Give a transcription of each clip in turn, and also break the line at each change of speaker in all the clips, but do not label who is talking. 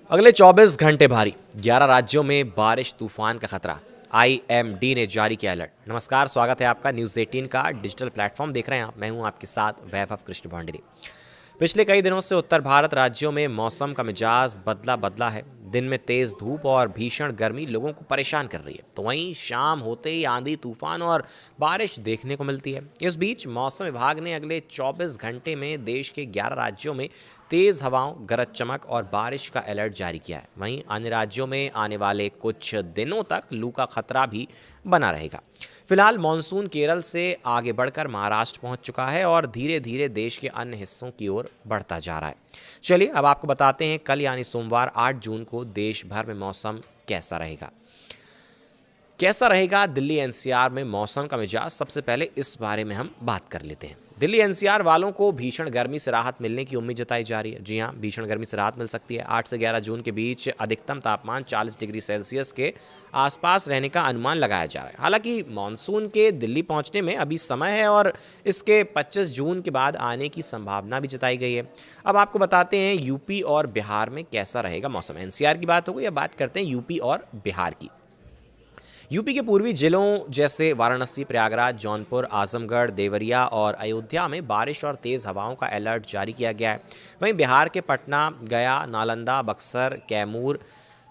अगले 24 घंटे भारी 11 राज्यों में बारिश तूफान का खतरा। आईएमडी ने जारी किया अलर्ट। नमस्कार, स्वागत है आपका न्यूज़ 18 का डिजिटल प्लेटफॉर्म देख रहे हैं आप। मैं हूं आपके साथ वैभव कृष्ण भांडरी। पिछले कई दिनों से उत्तर भारत राज्यों में मौसम का मिजाज बदला बदला है। दिन में तेज धूप और भीषण गर्मी लोगों को परेशान कर रही है, तो वहीं शाम होते ही आंधी तूफान और बारिश देखने को मिलती है। इस बीच मौसम विभाग ने अगले 24 घंटे में देश के 11 राज्यों में तेज हवाओं, गरज चमक और बारिश का अलर्ट जारी किया है। वहीं अन्य राज्यों में आने वाले कुछ दिनों तक लू का खतरा भी बना रहेगा। फिलहाल मानसून केरल से आगे बढ़कर महाराष्ट्र पहुंच चुका है और धीरे धीरे देश के अन्य हिस्सों की ओर बढ़ता जा रहा है। चलिए अब आपको बताते हैं कल यानी सोमवार 8 जून को देश भर में मौसम कैसा रहेगा दिल्ली एनसीआर में मौसम का मिजाज। सबसे पहले इस बारे में हम बात कर लेते हैं। दिल्ली एनसीआर वालों को भीषण गर्मी से राहत मिलने की उम्मीद जताई जा रही है। जी हां, भीषण गर्मी से राहत मिल सकती है। 8 से 11 जून के बीच अधिकतम तापमान 40 डिग्री सेल्सियस के आसपास रहने का अनुमान लगाया जा रहा है। हालांकि मानसून के दिल्ली पहुंचने में अभी समय है और इसके 25 जून के बाद आने की संभावना भी जताई गई है। अब आपको बताते हैं यूपी और बिहार में कैसा रहेगा मौसम। एनसीआर की बात हो गई, अब बात करते हैं यूपी और बिहार की। यूपी के पूर्वी जिलों जैसे वाराणसी, प्रयागराज, जौनपुर, आजमगढ़, देवरिया और अयोध्या में बारिश और तेज हवाओं का अलर्ट जारी किया गया है। वहीं बिहार के पटना, गया, नालंदा, बक्सर, कैमूर,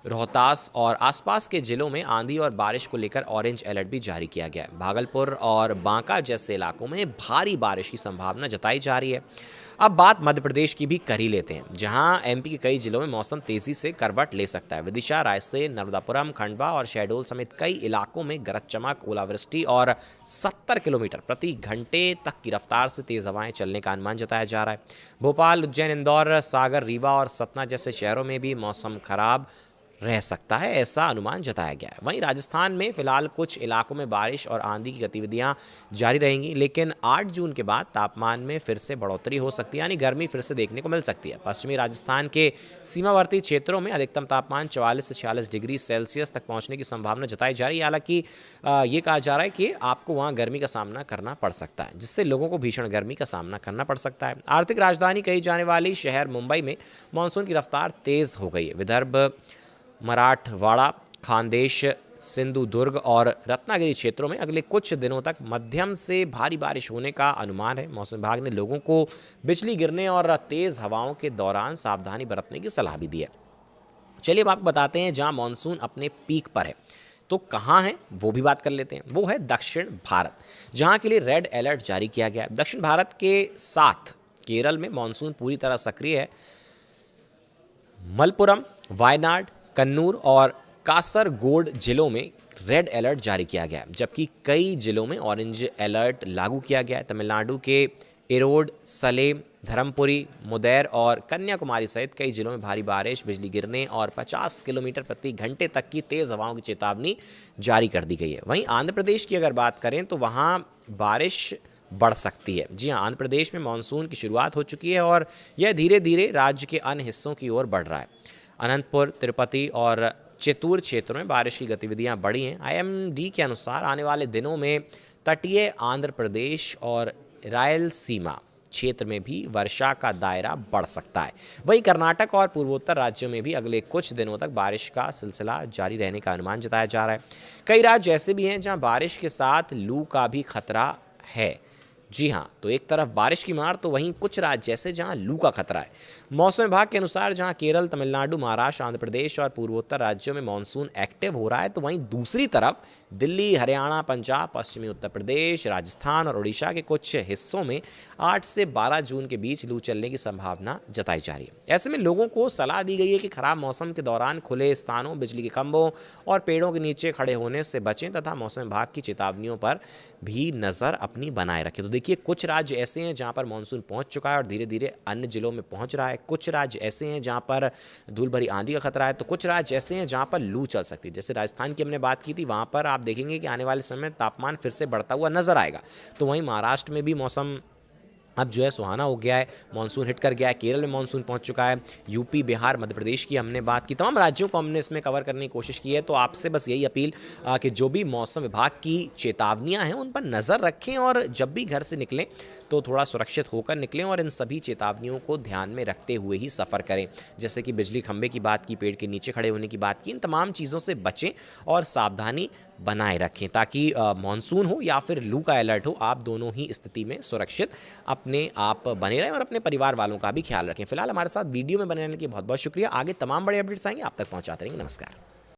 रोहतास और आसपास के जिलों में आंधी और बारिश को लेकर ऑरेंज अलर्ट भी जारी किया गया है। भागलपुर और बांका जैसे इलाकों में भारी बारिश की संभावना जताई जा रही है। अब बात मध्य प्रदेश की भी कर ही लेते हैं, जहां एमपी के कई जिलों में मौसम तेजी से करवट ले सकता है। विदिशा, रायसेन, नर्मदापुरम, खंडवा और शहडोल समेत कई इलाकों में गरज चमक, ओलावृष्टि और 70 किलोमीटर प्रति घंटे तक की रफ्तार से तेज हवाएं चलने का अनुमान जताया जा रहा है। भोपाल, उज्जैन, इंदौर, सागर, रीवा और सतना जैसे शहरों में भी मौसम खराब रह सकता है, ऐसा अनुमान जताया गया है। वहीं राजस्थान में फिलहाल कुछ इलाकों में बारिश और आंधी की गतिविधियां जारी रहेंगी, लेकिन 8 जून के बाद तापमान में फिर से बढ़ोतरी हो सकती है, यानी गर्मी फिर से देखने को मिल सकती है। पश्चिमी राजस्थान के सीमावर्ती क्षेत्रों में अधिकतम तापमान 44 से 46 डिग्री सेल्सियस तक पहुंचने की संभावना जताई जा रही है। हालांकि ये कहा जा रहा है कि आपको वहां गर्मी का सामना करना पड़ सकता है, जिससे लोगों को भीषण गर्मी का सामना करना पड़ सकता है। आर्थिक राजधानी कही जाने वाली शहर मुंबई में मानसून की रफ्तार तेज हो गई है। विदर्भ, मराठवाड़ा, खानदेश, सिंधुदुर्ग और रत्नागिरी क्षेत्रों में अगले कुछ दिनों तक मध्यम से भारी बारिश होने का अनुमान है। मौसम विभाग ने लोगों को बिजली गिरने और तेज हवाओं के दौरान सावधानी बरतने की सलाह भी दी है। चलिए अब आपको बताते हैं जहां मानसून अपने पीक पर है तो कहाँ है, वो भी बात कर लेते हैं। वो है दक्षिण भारत, जहां के लिए रेड अलर्ट जारी किया गया है। दक्षिण भारत के साथ केरल में मानसून पूरी तरह सक्रिय है। मलपुरम, वायनाड, कन्नूर और कासरगोड जिलों में रेड अलर्ट जारी किया गया है, जबकि कई जिलों में ऑरेंज अलर्ट लागू किया गया है। तमिलनाडु के इरोड, सलेम, धर्मपुरी, मुदैर और कन्याकुमारी सहित कई जिलों में भारी बारिश, बिजली गिरने और 50 किलोमीटर प्रति घंटे तक की तेज हवाओं की चेतावनी जारी कर दी गई है। वहीं आंध्र प्रदेश की अगर बात करें तो वहां बारिश बढ़ सकती है। जी हां, आंध्र प्रदेश में मानसून की शुरुआत हो चुकी है और यह धीरे धीरे राज्य के अन्य हिस्सों की ओर बढ़ रहा है। अनंतपुर, तिरुपति और चित्तूर क्षेत्रों में बारिश की गतिविधियां बढ़ी हैं। आईएमडी के अनुसार आने वाले दिनों में तटीय आंध्र प्रदेश और रायलसीमा क्षेत्र में भी वर्षा का दायरा बढ़ सकता है। वहीं कर्नाटक और पूर्वोत्तर राज्यों में भी अगले कुछ दिनों तक बारिश का सिलसिला जारी रहने का अनुमान जताया जा रहा है। कई राज्य ऐसे भी हैं जहां बारिश के साथ लू का भी खतरा है। जी हाँ, तो एक तरफ बारिश की मार तो वहीं कुछ राज्य जैसे जहां लू का खतरा है। मौसम विभाग के अनुसार जहां केरल, तमिलनाडु, महाराष्ट्र, आंध्र प्रदेश और पूर्वोत्तर राज्यों में मानसून एक्टिव हो रहा है, तो वहीं दूसरी तरफ दिल्ली, हरियाणा, पंजाब, पश्चिमी उत्तर प्रदेश, राजस्थान और उड़ीसा के कुछ हिस्सों में 8 से 12 जून के बीच लू चलने की संभावना जताई जा रही है। ऐसे में लोगों को सलाह दी गई है कि खराब मौसम के दौरान खुले स्थानों, बिजली के खंभों और पेड़ों के नीचे खड़े होने से बचें तथा मौसम विभाग की चेतावनियों पर भी नज़र अपनी बनाए रखें। तो देखिए, कुछ राज्य ऐसे हैं जहां पर मानसून पहुंच चुका है और धीरे धीरे अन्य जिलों में पहुंच रहा है। कुछ राज्य ऐसे हैं जहां पर धूल भरी आंधी का खतरा है, तो कुछ राज्य ऐसे हैं जहां पर लू चल सकती है। जैसे राजस्थान की हमने बात की थी, वहां पर आप देखेंगे कि आने वाले समय में तापमान फिर से बढ़ता हुआ नजर आएगा। तो वहीं महाराष्ट्र में भी मौसम अब जो है सुहाना हो गया है, मानसून हिट कर गया है, केरल में मानसून पहुंच चुका है, यूपी, बिहार, मध्य प्रदेश की हमने बात की, तमाम राज्यों को हमने इसमें कवर करने की कोशिश की है। तो आपसे बस यही अपील कि जो भी मौसम विभाग की चेतावनियां हैं उन पर नज़र रखें और जब भी घर से निकलें तो थोड़ा सुरक्षित होकर निकलें और इन सभी चेतावनियों को ध्यान में रखते हुए ही सफ़र करें। जैसे कि बिजली खंभे की बात की, पेड़ के नीचे खड़े होने की बात की, इन तमाम चीज़ों से बचें और सावधानी बनाए रखें ताकि मानसून हो या फिर लू का अलर्ट हो, आप दोनों ही स्थिति में सुरक्षित अपने आप बने रहें और अपने परिवार वालों का भी ख्याल रखें। फिलहाल हमारे साथ वीडियो में बने रहने के लिए बहुत बहुत शुक्रिया। आगे तमाम बड़े अपडेट्स आएंगे, आप तक पहुंचाते रहेंगे। नमस्कार।